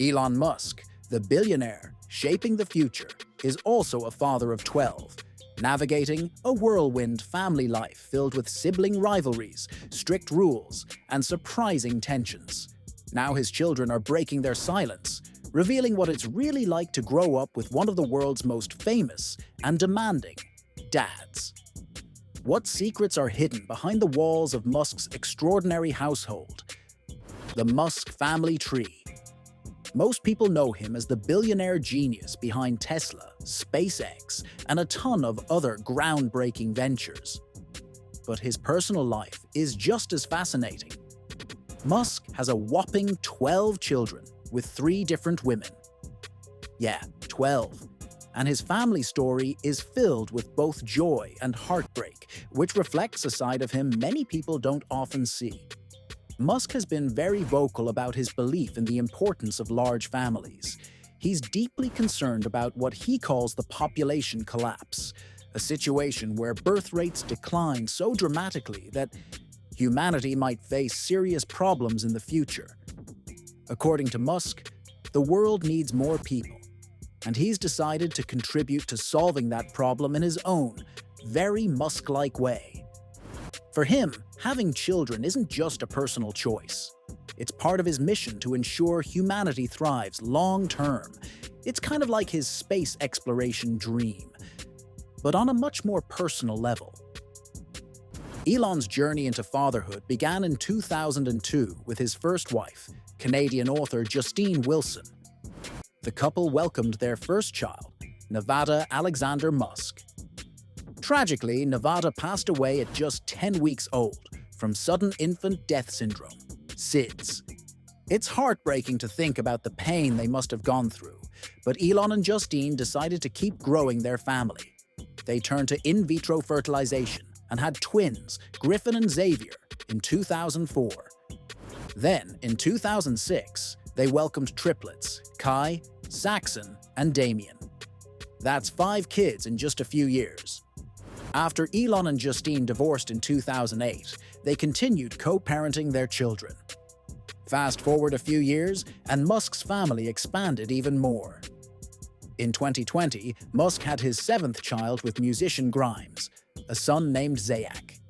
Elon Musk, the billionaire shaping the future, is also a father of 12, navigating a whirlwind family life filled with sibling rivalries, strict rules, and surprising tensions. Now his children are breaking their silence, revealing what it's really like to grow up with one of the world's most famous and demanding dads. What secrets are hidden behind the walls of Musk's extraordinary household? The Musk family tree. Most people know him as the billionaire genius behind Tesla, SpaceX, and a ton of other groundbreaking ventures. But his personal life is just as fascinating. Musk has a whopping 12 children with 3 different women. Yeah, 12. And his family story is filled with both joy and heartbreak, which reflects a side of him many people don't often see. Musk has been very vocal about his belief in the importance of large families. He's deeply concerned about what he calls the population collapse, a situation where birth rates decline so dramatically that humanity might face serious problems in the future. According to Musk, the world needs more people, and he's decided to contribute to solving that problem in his own, very Musk-like way. For him, having children isn't just a personal choice. It's part of his mission to ensure humanity thrives long-term. It's kind of like his space exploration dream, but on a much more personal level. Elon's journey into fatherhood began in 2002 with his first wife, Canadian author Justine Wilson. The couple welcomed their first child, Nevada Alexander Musk. Tragically, Nevada passed away at just 10 weeks old from sudden infant death syndrome, SIDS. It's heartbreaking to think about the pain they must have gone through, but Elon and Justine decided to keep growing their family. They turned to in vitro fertilization and had twins, Griffin and Xavier, in 2004. Then, in 2006, they welcomed triplets, Kai, Saxon, and Damien. That's 5 kids in just a few years. After Elon and Justine divorced in 2008, they continued co-parenting their children. Fast forward a few years, and Musk's family expanded even more. In 2020, Musk had his 7th child with musician Grimes, a son named Zayak.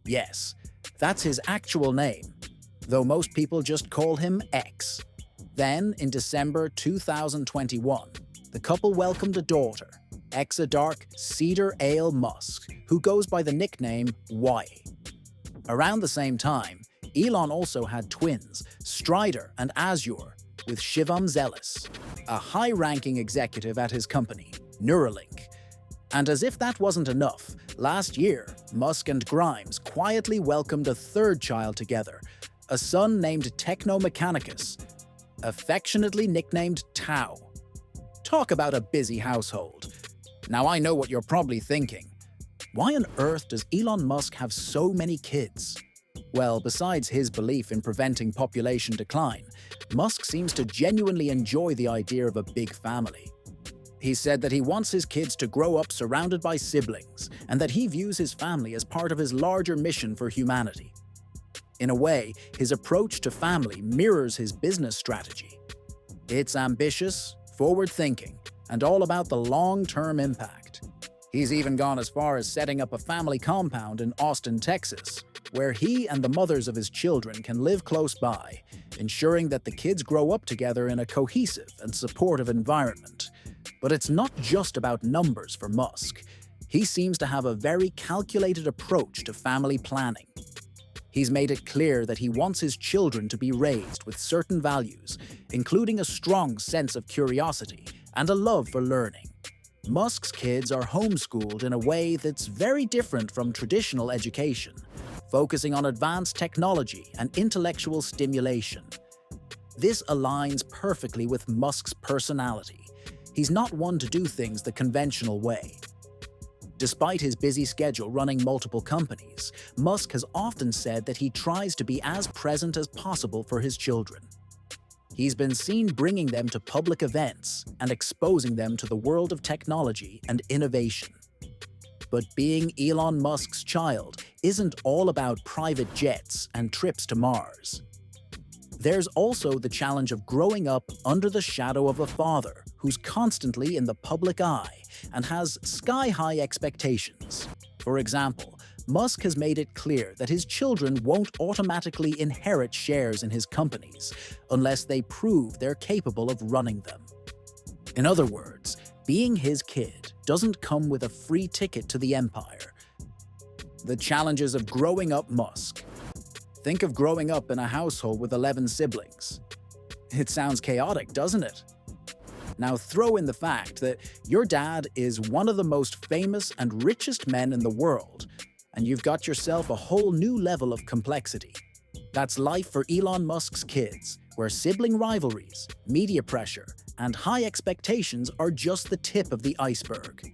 Yes, that's his actual name, though most people just call him X. Then, in December 2021, the couple welcomed a daughter, Exadark Cedar Ale Musk, who goes by the nickname Y. Around the same time, Elon also had twins, Strider and Azure, with Shivam Zealous, a high-ranking executive at his company, Neuralink. And as if that wasn't enough, last year, Musk and Grimes quietly welcomed a 3rd child together, a son named Technomechanicus, affectionately nicknamed Tau. Talk about a busy household. Now I know what you're probably thinking. Why on earth does Elon Musk have so many kids? Well, besides his belief in preventing population decline, Musk seems to genuinely enjoy the idea of a big family. He said that he wants his kids to grow up surrounded by siblings, and that he views his family as part of his larger mission for humanity. In a way, his approach to family mirrors his business strategy. It's ambitious, forward-thinking, and all about the long-term impact. He's even gone as far as setting up a family compound in Austin, Texas, where he and the mothers of his children can live close by, ensuring that the kids grow up together in a cohesive and supportive environment. But it's not just about numbers for Musk. He seems to have a very calculated approach to family planning. He's made it clear that he wants his children to be raised with certain values, including a strong sense of curiosity and a love for learning. Musk's kids are homeschooled in a way that's very different from traditional education, focusing on advanced technology and intellectual stimulation. This aligns perfectly with Musk's personality. He's not one to do things the conventional way. Despite his busy schedule running multiple companies, Musk has often said that he tries to be as present as possible for his children. He's been seen bringing them to public events and exposing them to the world of technology and innovation. But being Elon Musk's child isn't all about private jets and trips to Mars. There's also the challenge of growing up under the shadow of a father who's constantly in the public eye and has sky-high expectations. For example, Musk has made it clear that his children won't automatically inherit shares in his companies unless they prove they're capable of running them. In other words, being his kid doesn't come with a free ticket to the empire. The challenges of growing up Musk. Think of growing up in a household with 11 siblings. It sounds chaotic, doesn't it? Now throw in the fact that your dad is one of the most famous and richest men in the world, and you've got yourself a whole new level of complexity. That's life for Elon Musk's kids, where sibling rivalries, media pressure, and high expectations are just the tip of the iceberg.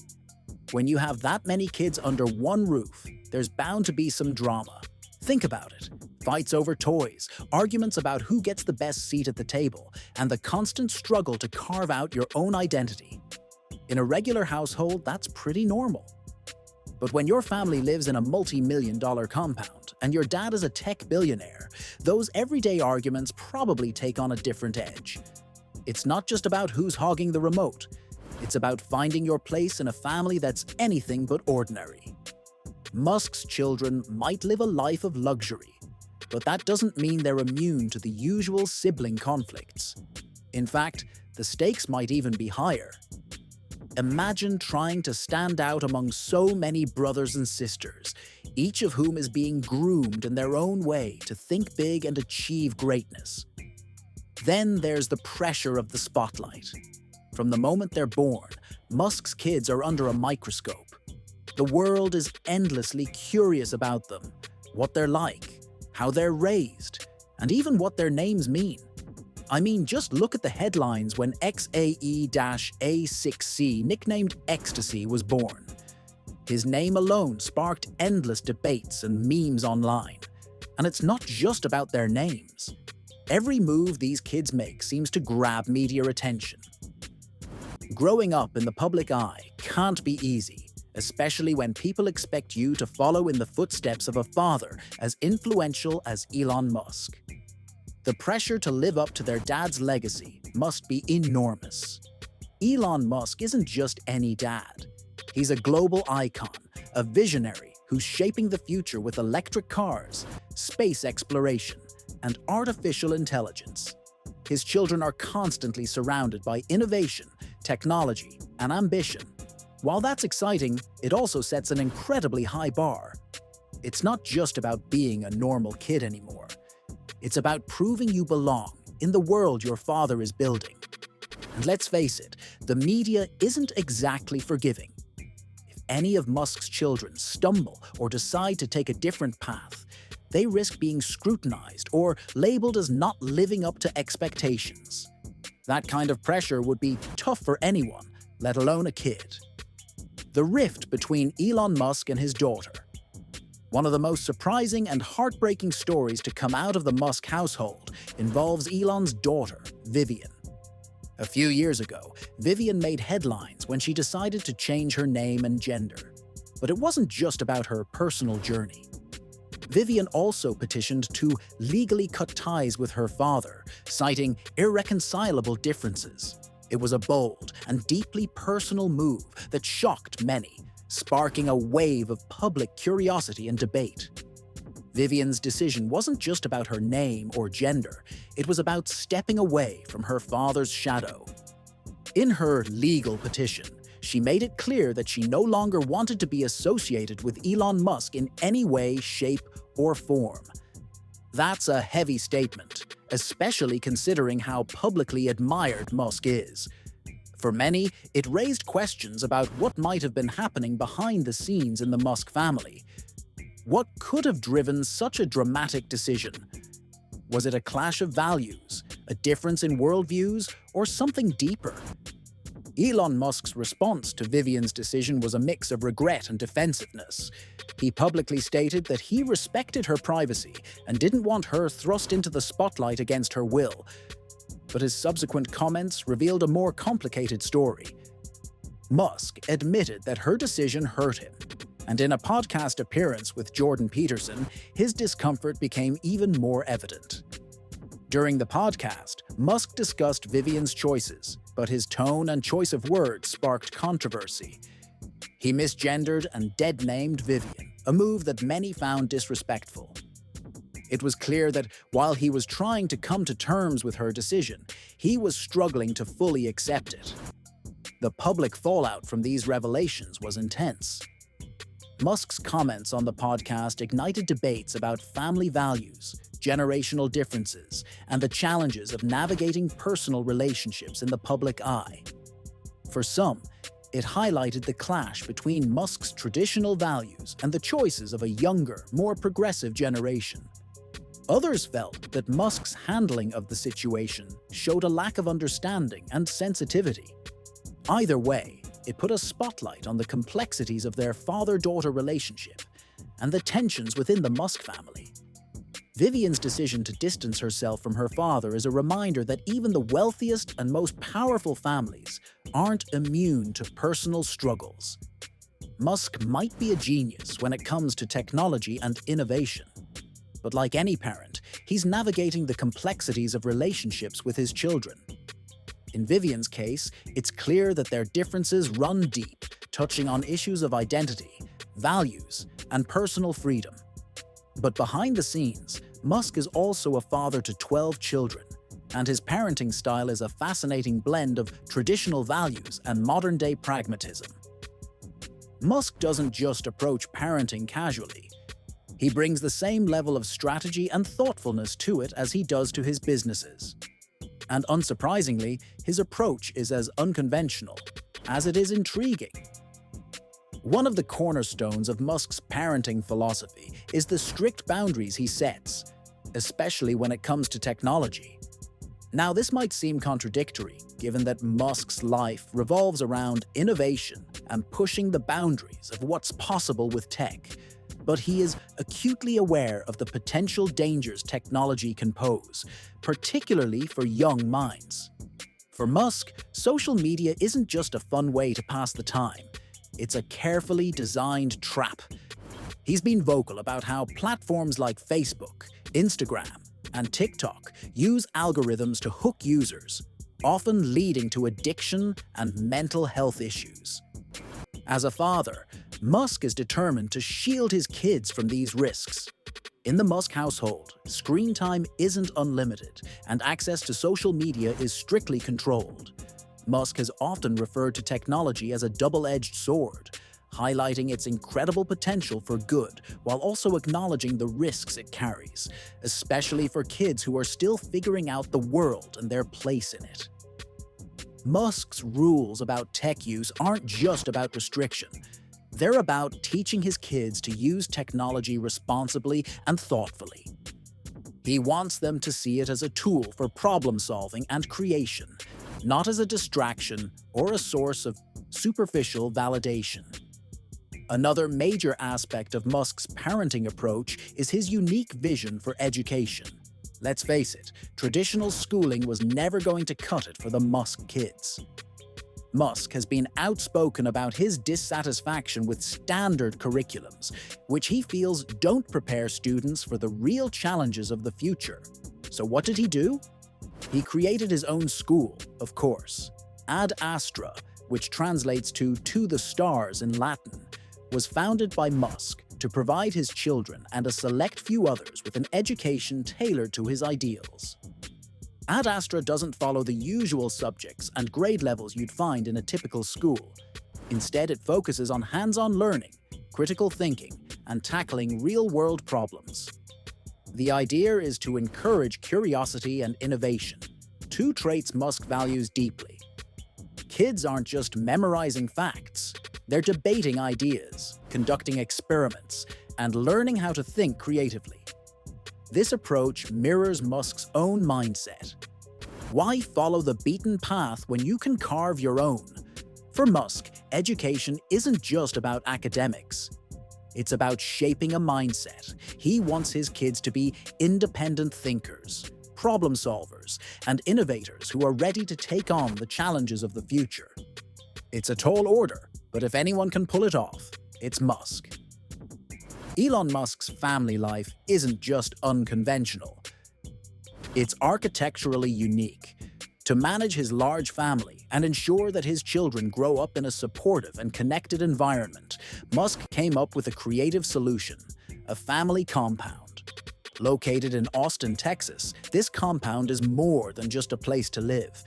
When you have that many kids under one roof, there's bound to be some drama. Think about it. Fights over toys, arguments about who gets the best seat at the table, and the constant struggle to carve out your own identity. In a regular household, that's pretty normal. But when your family lives in a multi-million-dollar compound and your dad is a tech billionaire, those everyday arguments probably take on a different edge. It's not just about who's hogging the remote. It's about finding your place in a family that's anything but ordinary. Musk's children might live a life of luxury, but that doesn't mean they're immune to the usual sibling conflicts. In fact, the stakes might even be higher. Imagine trying to stand out among so many brothers and sisters, each of whom is being groomed in their own way to think big and achieve greatness. Then there's the pressure of the spotlight. From the moment they're born, Musk's kids are under a microscope. The world is endlessly curious about them, what they're like, how they're raised, and even what their names mean. I mean, just look at the headlines when XAE-A6C, nicknamed Ecstasy, was born. His name alone sparked endless debates and memes online. And it's not just about their names. Every move these kids make seems to grab media attention. Growing up in the public eye can't be easy, especially when people expect you to follow in the footsteps of a father as influential as Elon Musk. The pressure to live up to their dad's legacy must be enormous. Elon Musk isn't just any dad. He's a global icon, a visionary who's shaping the future with electric cars, space exploration, and artificial intelligence. His children are constantly surrounded by innovation, technology, and ambition. While that's exciting, it also sets an incredibly high bar. It's not just about being a normal kid anymore. It's about proving you belong in the world your father is building. And let's face it, the media isn't exactly forgiving. If any of Musk's children stumble or decide to take a different path, they risk being scrutinized or labeled as not living up to expectations. That kind of pressure would be tough for anyone, let alone a kid. The rift between Elon Musk and his daughter. One of the most surprising and heartbreaking stories to come out of the Musk household involves Elon's daughter, Vivian. A few years ago, Vivian made headlines when she decided to change her name and gender. But it wasn't just about her personal journey. Vivian also petitioned to legally cut ties with her father, citing irreconcilable differences. It was a bold and deeply personal move that shocked many, sparking a wave of public curiosity and debate. Vivian's decision wasn't just about her name or gender, it was about stepping away from her father's shadow. In her legal petition, she made it clear that she no longer wanted to be associated with Elon Musk in any way, shape, or form. That's a heavy statement, especially considering how publicly admired Musk is. For many, it raised questions about what might have been happening behind the scenes in the Musk family. What could have driven such a dramatic decision? Was it a clash of values, a difference in worldviews, or something deeper? Elon Musk's response to Vivian's decision was a mix of regret and defensiveness. He publicly stated that he respected her privacy and didn't want her thrust into the spotlight against her will. But his subsequent comments revealed a more complicated story. Musk admitted that her decision hurt him, and in a podcast appearance with Jordan Peterson, his discomfort became even more evident. During the podcast, Musk discussed Vivian's choices, but his tone and choice of words sparked controversy. He misgendered and dead-named Vivian, a move that many found disrespectful. It was clear that while he was trying to come to terms with her decision, he was struggling to fully accept it. The public fallout from these revelations was intense. Musk's comments on the podcast ignited debates about family values, generational differences, and the challenges of navigating personal relationships in the public eye. For some, it highlighted the clash between Musk's traditional values and the choices of a younger, more progressive generation. Others felt that Musk's handling of the situation showed a lack of understanding and sensitivity. Either way, it put a spotlight on the complexities of their father-daughter relationship and the tensions within the Musk family. Vivian's decision to distance herself from her father is a reminder that even the wealthiest and most powerful families aren't immune to personal struggles. Musk might be a genius when it comes to technology and innovation, but like any parent, he's navigating the complexities of relationships with his children. In Vivian's case, it's clear that their differences run deep, touching on issues of identity, values, and personal freedom. But behind the scenes, Musk is also a father to 12 children, and his parenting style is a fascinating blend of traditional values and modern-day pragmatism. Musk doesn't just approach parenting casually. He brings the same level of strategy and thoughtfulness to it as he does to his businesses. And unsurprisingly, his approach is as unconventional as it is intriguing. One of the cornerstones of Musk's parenting philosophy is the strict boundaries he sets, especially when it comes to technology. Now, this might seem contradictory, given that Musk's life revolves around innovation and pushing the boundaries of what's possible with tech, but he is acutely aware of the potential dangers technology can pose, particularly for young minds. For Musk, social media isn't just a fun way to pass the time. It's a carefully designed trap. He's been vocal about how platforms like Facebook, Instagram, and TikTok use algorithms to hook users, often leading to addiction and mental health issues. As a father, Musk is determined to shield his kids from these risks. In the Musk household, screen time isn't unlimited, and access to social media is strictly controlled. Musk has often referred to technology as a double-edged sword, highlighting its incredible potential for good while also acknowledging the risks it carries, especially for kids who are still figuring out the world and their place in it. Musk's rules about tech use aren't just about restriction. They're about teaching his kids to use technology responsibly and thoughtfully. He wants them to see it as a tool for problem-solving and creation, not as a distraction or a source of superficial validation. Another major aspect of Musk's parenting approach is his unique vision for education. Let's face it, traditional schooling was never going to cut it for the Musk kids. Musk has been outspoken about his dissatisfaction with standard curriculums, which he feels don't prepare students for the real challenges of the future. So what did he do? He created his own school, of course. Ad Astra, which translates to the stars in Latin, was founded by Musk to provide his children and a select few others with an education tailored to his ideals. Ad Astra doesn't follow the usual subjects and grade levels you'd find in a typical school. Instead, it focuses on hands-on learning, critical thinking, and tackling real-world problems. The idea is to encourage curiosity and innovation, two traits Musk values deeply. Kids aren't just memorizing facts, they're debating ideas, conducting experiments, and learning how to think creatively. This approach mirrors Musk's own mindset. Why follow the beaten path when you can carve your own? For Musk, education isn't just about academics. It's about shaping a mindset. He wants his kids to be independent thinkers, problem solvers, and innovators who are ready to take on the challenges of the future. It's a tall order, but if anyone can pull it off, it's Musk. Elon Musk's family life isn't just unconventional. It's architecturally unique. To manage his large family and ensure that his children grow up in a supportive and connected environment, Musk came up with a creative solution: a family compound. Located in Austin, Texas, this compound is more than just a place to live.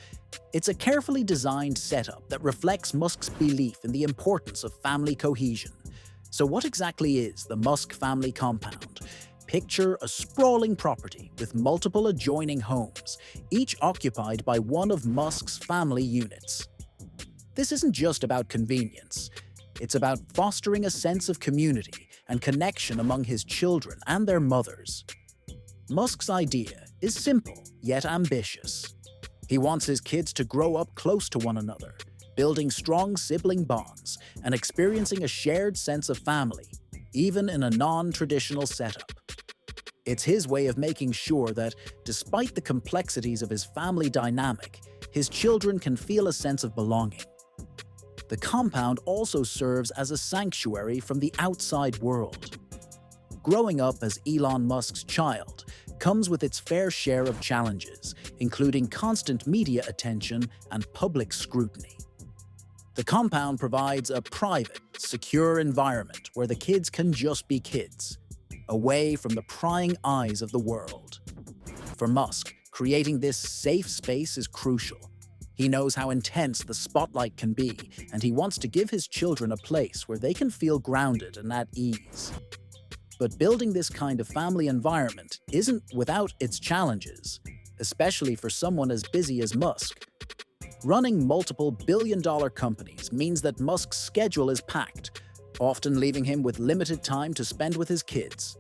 It's a carefully designed setup that reflects Musk's belief in the importance of family cohesion. So what exactly is the Musk family compound? Picture a sprawling property with multiple adjoining homes, each occupied by one of Musk's family units. This isn't just about convenience. It's about fostering a sense of community and connection among his children and their mothers. Musk's idea is simple yet ambitious. He wants his kids to grow up close to one another, building strong sibling bonds and experiencing a shared sense of family, even in a non-traditional setup. It's his way of making sure that, despite the complexities of his family dynamic, his children can feel a sense of belonging. The compound also serves as a sanctuary from the outside world. Growing up as Elon Musk's child comes with its fair share of challenges, including constant media attention and public scrutiny. The compound provides a private, secure environment where the kids can just be kids, away from the prying eyes of the world. For Musk, creating this safe space is crucial. He knows how intense the spotlight can be, and he wants to give his children a place where they can feel grounded and at ease. But building this kind of family environment isn't without its challenges, especially for someone as busy as Musk. Running multiple billion-dollar companies means that Musk's schedule is packed, often leaving him with limited time to spend with his kids.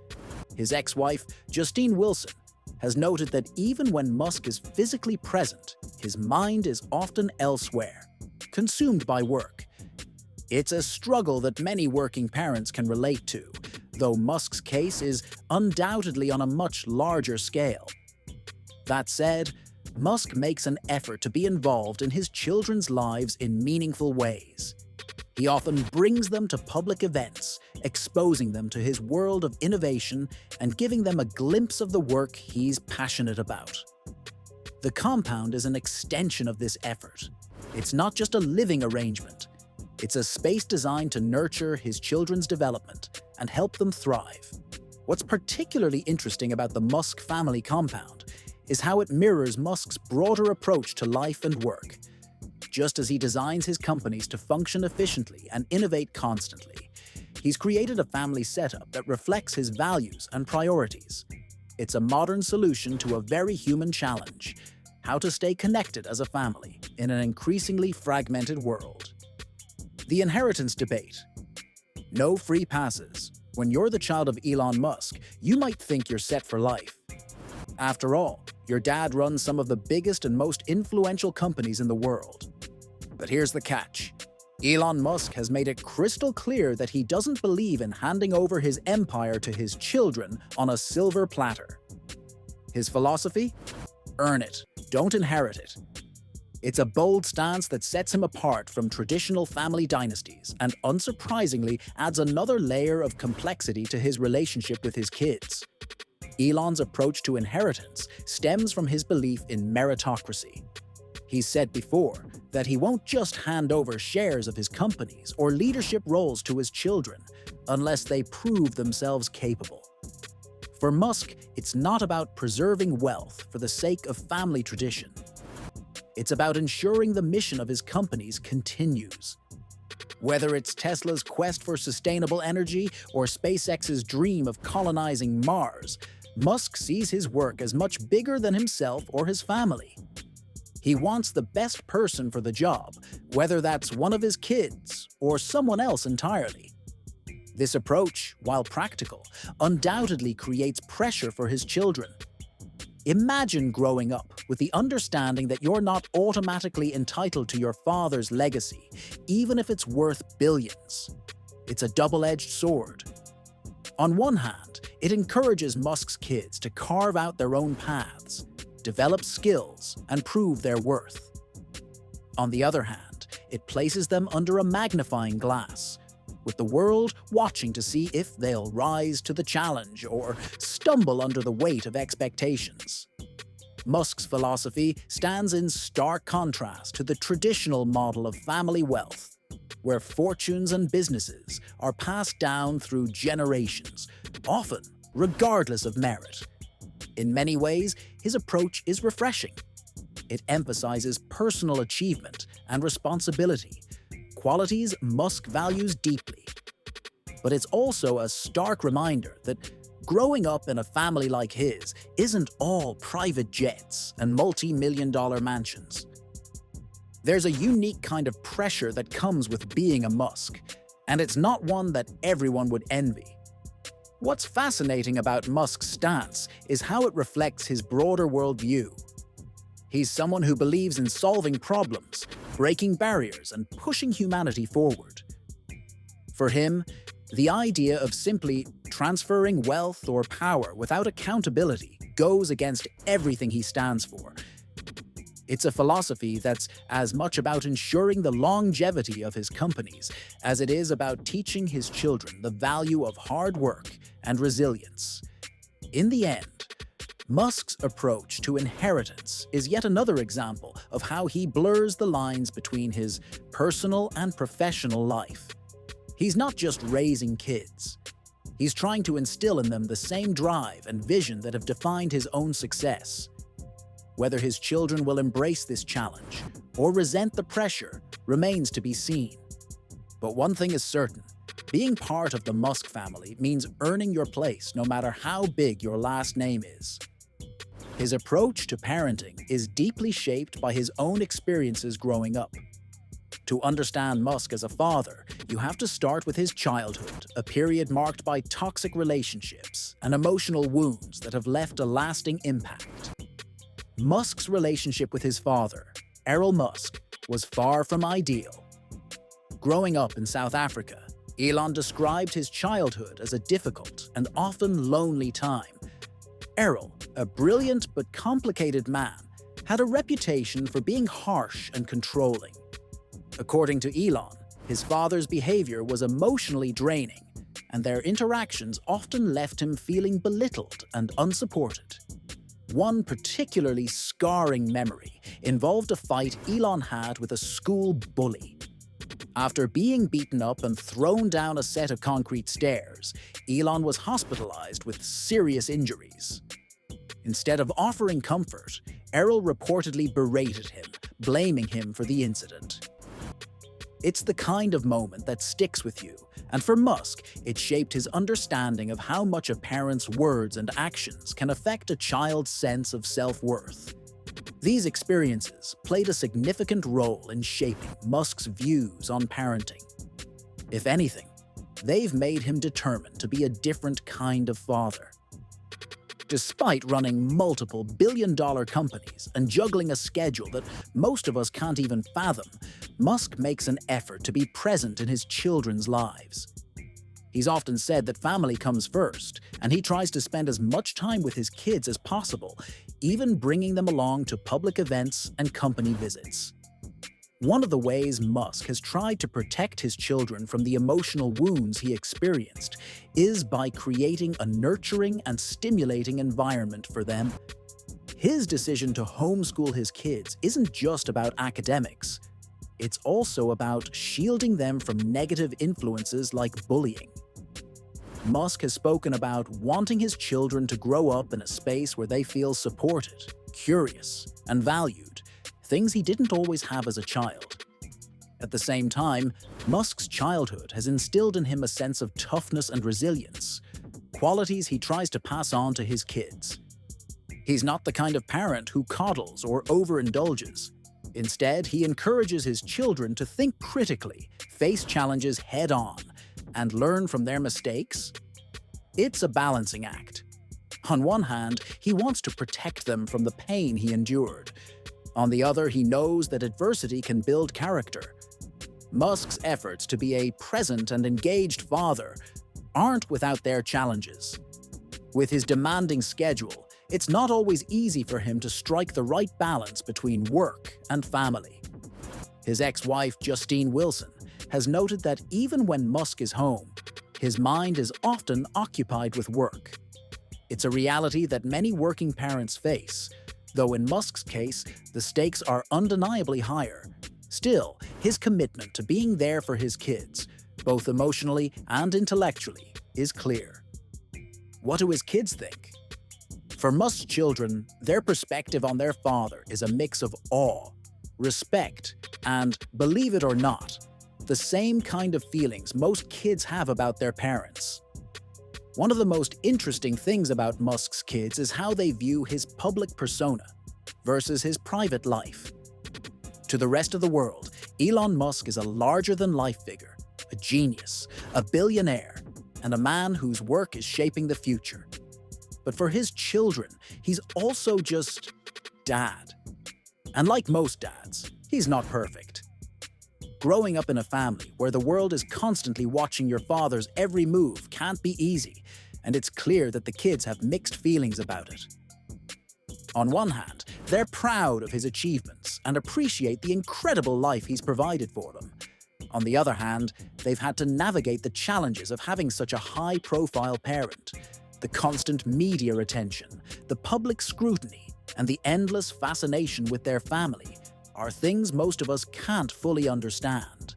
His ex-wife, Justine Wilson, has noted that even when Musk is physically present, his mind is often elsewhere, consumed by work. It's a struggle that many working parents can relate to, though Musk's case is undoubtedly on a much larger scale. That said, Musk makes an effort to be involved in his children's lives in meaningful ways. He often brings them to public events, exposing them to his world of innovation and giving them a glimpse of the work he's passionate about. The compound is an extension of this effort. It's not just a living arrangement. It's a space designed to nurture his children's development and help them thrive. What's particularly interesting about the Musk family compound is how it mirrors Musk's broader approach to life and work. Just as he designs his companies to function efficiently and innovate constantly, he's created a family setup that reflects his values and priorities. It's a modern solution to a very human challenge: how to stay connected as a family in an increasingly fragmented world. The inheritance debate. No free passes. When you're the child of Elon Musk, you might think you're set for life. After all, your dad runs some of the biggest and most influential companies in the world. But here's the catch. Elon Musk has made it crystal clear that he doesn't believe in handing over his empire to his children on a silver platter. His philosophy? Earn it, don't inherit it. It's a bold stance that sets him apart from traditional family dynasties and, unsurprisingly, adds another layer of complexity to his relationship with his kids. Elon's approach to inheritance stems from his belief in meritocracy. He's said before that he won't just hand over shares of his companies or leadership roles to his children unless they prove themselves capable. For Musk, it's not about preserving wealth for the sake of family tradition. It's about ensuring the mission of his companies continues. Whether it's Tesla's quest for sustainable energy or SpaceX's dream of colonizing Mars, Musk sees his work as much bigger than himself or his family. He wants the best person for the job, whether that's one of his kids or someone else entirely. This approach, while practical, undoubtedly creates pressure for his children. Imagine growing up with the understanding that you're not automatically entitled to your father's legacy, even if it's worth billions. It's a double-edged sword. On one hand, it encourages Musk's kids to carve out their own paths, develop skills, and prove their worth. On the other hand, it places them under a magnifying glass, with the world watching to see if they'll rise to the challenge or stumble under the weight of expectations. Musk's philosophy stands in stark contrast to the traditional model of family wealth, where fortunes and businesses are passed down through generations, often regardless of merit. In many ways, his approach is refreshing. It emphasizes personal achievement and responsibility, qualities Musk values deeply. But it's also a stark reminder that growing up in a family like his isn't all private jets and multi-million-dollar mansions. There's a unique kind of pressure that comes with being a Musk, and it's not one that everyone would envy. What's fascinating about Musk's stance is how it reflects his broader worldview. He's someone who believes in solving problems, breaking barriers, and pushing humanity forward. For him, the idea of simply transferring wealth or power without accountability goes against everything he stands for. It's a philosophy that's as much about ensuring the longevity of his companies as it is about teaching his children the value of hard work and resilience. In the end, Musk's approach to inheritance is yet another example of how he blurs the lines between his personal and professional life. He's not just raising kids. He's trying to instill in them the same drive and vision that have defined his own success. Whether his children will embrace this challenge or resent the pressure remains to be seen. But one thing is certain, being part of the Musk family means earning your place no matter how big your last name is. His approach to parenting is deeply shaped by his own experiences growing up. To understand Musk as a father, you have to start with his childhood, a period marked by toxic relationships and emotional wounds that have left a lasting impact. Musk's relationship with his father, Elon Musk, was far from ideal. Growing up in South Africa, Elon described his childhood as a difficult and often lonely time. Errol, a brilliant but complicated man, had a reputation for being harsh and controlling. According to Elon, his father's behavior was emotionally draining, and their interactions often left him feeling belittled and unsupported. One particularly scarring memory involved a fight Elon had with a school bully. After being beaten up and thrown down a set of concrete stairs, Elon was hospitalized with serious injuries. Instead of offering comfort, Errol reportedly berated him, blaming him for the incident. It's the kind of moment that sticks with you, and for Musk, it shaped his understanding of how much a parent's words and actions can affect a child's sense of self-worth. These experiences played a significant role in shaping Musk's views on parenting. If anything, they've made him determined to be a different kind of father. Despite running multiple billion-dollar companies and juggling a schedule that most of us can't even fathom, Musk makes an effort to be present in his children's lives. He's often said that family comes first, and he tries to spend as much time with his kids as possible, even bringing them along to public events and company visits. One of the ways Musk has tried to protect his children from the emotional wounds he experienced is by creating a nurturing and stimulating environment for them. His decision to homeschool his kids isn't just about academics. It's also about shielding them from negative influences like bullying. Musk has spoken about wanting his children to grow up in a space where they feel supported, curious, and valued, things he didn't always have as a child. At the same time, Musk's childhood has instilled in him a sense of toughness and resilience, qualities he tries to pass on to his kids. He's not the kind of parent who coddles or overindulges. Instead, he encourages his children to think critically, face challenges head-on, and learn from their mistakes. It's a balancing act. On one hand, he wants to protect them from the pain he endured. On the other, he knows that adversity can build character. Musk's efforts to be a present and engaged father aren't without their challenges. With his demanding schedule, it's not always easy for him to strike the right balance between work and family. His ex-wife, Justine Wilson, has noted that even when Musk is home, his mind is often occupied with work. It's a reality that many working parents face, Though in Musk's case, the stakes are undeniably higher. Still, his commitment to being there for his kids, both emotionally and intellectually, is clear. What do his kids think? For Musk's children, their perspective on their father is a mix of awe, respect, and, believe it or not, the same kind of feelings most kids have about their parents. One of the most interesting things about Musk's kids is how they view his public persona versus his private life. To the rest of the world, Elon Musk is a larger-than-life figure, a genius, a billionaire, and a man whose work is shaping the future. But for his children, he's also just dad. And like most dads, he's not perfect. Growing up in a family where the world is constantly watching your father's every move can't be easy, and it's clear that the kids have mixed feelings about it. On one hand, they're proud of his achievements and appreciate the incredible life he's provided for them. On the other hand, they've had to navigate the challenges of having such a high-profile parent. The constant media attention, the public scrutiny, and the endless fascination with their family are things most of us can't fully understand.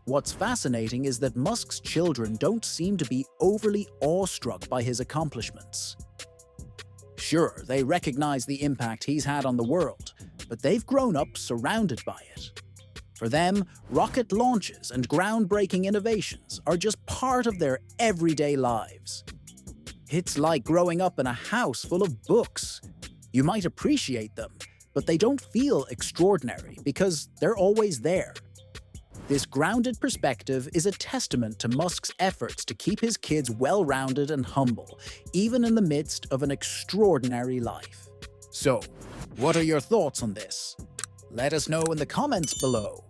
What's fascinating is that Musk's children don't seem to be overly awestruck by his accomplishments. Sure, they recognize the impact he's had on the world, but they've grown up surrounded by it. For them, rocket launches and groundbreaking innovations are just part of their everyday lives. It's like growing up in a house full of books. You might appreciate them, but they don't feel extraordinary because they're always there. This grounded perspective is a testament to Musk's efforts to keep his kids well-rounded and humble, even in the midst of an extraordinary life. So, what are your thoughts on this? Let us know in the comments below.